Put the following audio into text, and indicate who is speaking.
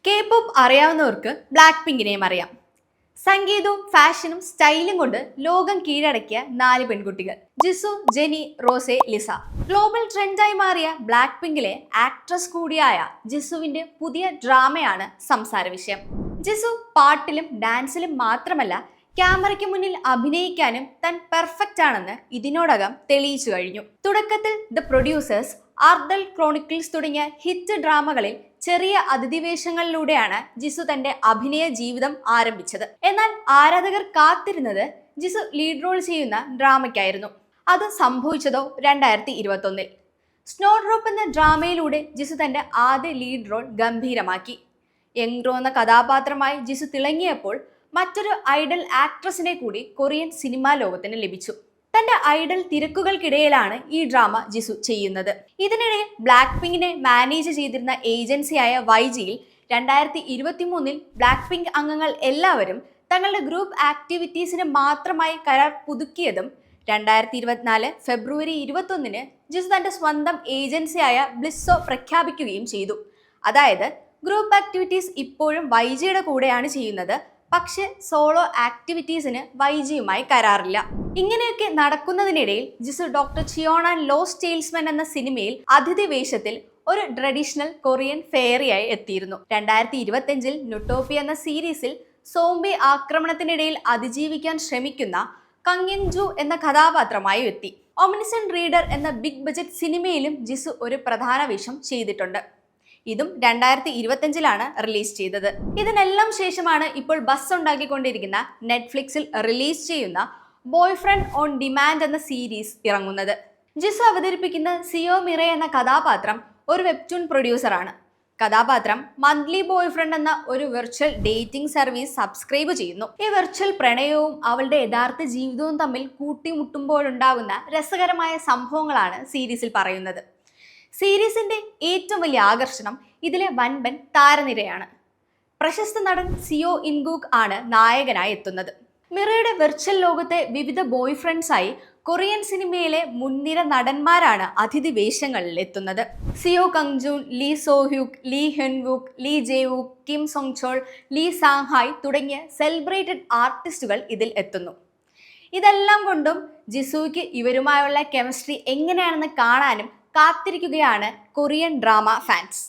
Speaker 1: K-pop അറിയാവുന്നവർക്ക് black പിങ്കിനെയും അറിയാം. സംഗീതവും ഫാഷനും സ്റ്റൈലും കൊണ്ട് ലോകം കീഴടക്കിയ 4 പെൺകുട്ടികൾ: ജിസു, ജെനി, റോസെ, ലിസ. ഗ്ലോബൽ ട്രെൻഡായി മാറിയ ബ്ലാക്ക് പിങ്കിലെ ആക്ട്രസ് കൂടിയായ ജിസുവിന്റെ പുതിയ ഡ്രാമയാണ് സംസാര വിഷയം. ജിസു പാട്ടിലും ഡാൻസിലും മാത്രമല്ല, ക്യാമറയ്ക്ക് മുന്നിൽ അഭിനയിക്കാനും താൻ പെർഫെക്റ്റ് ആണെന്ന് ഇതിനോടകം തെളിയിച്ചു കഴിഞ്ഞു. തുടക്കത്തിൽ ദ പ്രൊഡ്യൂസേഴ്സ്, ആർദൽ ക്രോണിക്കിൾസ് തുടങ്ങിയ ഹിറ്റ് ഡ്രാമകളിൽ ചെറിയ അതിഥിവേഷങ്ങളിലൂടെയാണ് ജിസു തന്റെ അഭിനയ ജീവിതം ആരംഭിച്ചത്. എന്നാൽ ആരാധകർ കാത്തിരുന്നത് ജിസു ലീഡ് റോൾ ചെയ്യുന്ന ഡ്രാമയ്ക്കായിരുന്നു. അത് സംഭവിച്ചതോ 2021. സ്നോഡ്രോപ്പ് എന്ന ഡ്രാമയിലൂടെ ജിസു തന്റെ ആദ്യ ലീഡ് റോൾ ഗംഭീരമാക്കി. യങ്റോ എന്ന കഥാപാത്രമായി ജിസു തിളങ്ങിയപ്പോൾ മറ്റൊരു ഐഡൽ ആക്ട്രസിനെ കൂടി കൊറിയൻ സിനിമാ ലോകത്തിന് ലഭിച്ചു. തന്റെ ഐഡൽ തിരക്കുകൾക്കിടയിലാണ് ഈ ഡ്രാമ ജിസു ചെയ്യുന്നത്. ഇതിനിടയിൽ ബ്ലാക്ക് പിങ്കിനെ മാനേജ് ചെയ്തിരുന്ന ഏജൻസിയായ YGയിൽ 2023 ബ്ലാക്ക് പിങ്ക് അംഗങ്ങൾ എല്ലാവരും തങ്ങളുടെ ഗ്രൂപ്പ് ആക്ടിവിറ്റീസിന് മാത്രമായി കരാർ പുതുക്കിയതും 2024 ഫെബ്രുവരി 21 ജിസു തന്റെ സ്വന്തം ഏജൻസിയായ ബ്ലിസ്സോ പ്രഖ്യാപിക്കുകയും ചെയ്തു. അതായത് ഗ്രൂപ്പ് ആക്ടിവിറ്റീസ് ഇപ്പോഴും YGയുടെ കൂടെയാണ് ചെയ്യുന്നത്, പക്ഷെ സോളോ ആക്ടിവിറ്റീസിന് YGയുമായി കരാറില്ല. ഇങ്ങനെയൊക്കെ നടക്കുന്നതിനിടയിൽ ജിസു ഡോക്ടർ ചിയോൺ ആൻഡ് ലോസ്റ്റ് ടെയിൽസ്മാൻ എന്ന സിനിമയിൽ അതിഥി വേഷത്തിൽ ഒരു ട്രഡീഷണൽ കൊറിയൻ ഫെയറിയായി എത്തിയിരുന്നു. 2025 ന്യൂട്ടോപ്പിയ എന്ന സീരീസിൽ സോംബി ആക്രമണത്തിനിടയിൽ അതിജീവിക്കാൻ ശ്രമിക്കുന്ന കങ്യങ് ജു എന്ന കഥാപാത്രമായി എത്തി. ഒമിനിസൺ റീഡർ എന്ന ബിഗ് ബജറ്റ് സിനിമയിലും ജിസു ഒരു പ്രധാന വേഷം ചെയ്തിട്ടുണ്ട്. ഇതും 2025 റിലീസ് ചെയ്തത്. ഇതിനെല്ലാം ശേഷമാണ് ഇപ്പോൾ ബസ് ഉണ്ടാക്കിക്കൊണ്ടിരിക്കുന്ന നെറ്റ്ഫ്ലിക്സിൽ റിലീസ് ചെയ്യുന്ന ബോയ് ഫ്രണ്ട് ഓൺ ഡിമാൻഡ് എന്ന സീരീസ് ഇറങ്ങുന്നത്. ജിസു അവതരിപ്പിക്കുന്ന സിയോ മിറെ എന്ന കഥാപാത്രം ഒരു വെബ്റ്റൂൺ പ്രൊഡ്യൂസറാണ്. കഥാപാത്രം മന്ത്ലി ബോയ് ഫ്രണ്ട് എന്ന ഒരു വെർച്വൽ ഡേറ്റിംഗ് സർവീസ് സബ്സ്ക്രൈബ് ചെയ്യുന്നു. ഈ വെർച്വൽ പ്രണയവും അവളുടെ യഥാർത്ഥ ജീവിതവും തമ്മിൽ കൂട്ടിമുട്ടുമ്പോഴുണ്ടാകുന്ന രസകരമായ സംഭവങ്ങളാണ് സീരീസിൽ പറയുന്നത്. സീരീസിന്റെ ഏറ്റവും വലിയ ആകർഷണം ഇതിലെ വൻപൻ താരനിരയാണ്. പ്രശസ്ത നടൻ സിയോ ഇൻഗൂക്ക് ആണ് നായകനായി എത്തുന്നത്. മിറയുടെ വെർച്വൽ ലോകത്തെ വിവിധ ബോയ് ഫ്രണ്ട്സായി കൊറിയൻ സിനിമയിലെ മുൻനിര നടന്മാരാണ് അതിഥി വേഷങ്ങളിൽ എത്തുന്നത്. Seo Kangjoon, Lee Soo Hyuk, Lee Hyunwook, Lee Jaewook, Kim Song Chul, Lee Sanghai തുടങ്ങിയ സെലിബ്രേറ്റഡ് ആർട്ടിസ്റ്റുകൾ ഇതിൽ എത്തുന്നു. ഇതെല്ലാം കൊണ്ടും ജിസുയ്ക്ക് ഇവരുമായുള്ള കെമിസ്ട്രി എങ്ങനെയാണെന്ന് കാണാനും കാത്തിരിക്കുകയാണ് കൊറിയൻ ഡ്രാമ ഫാൻസ്.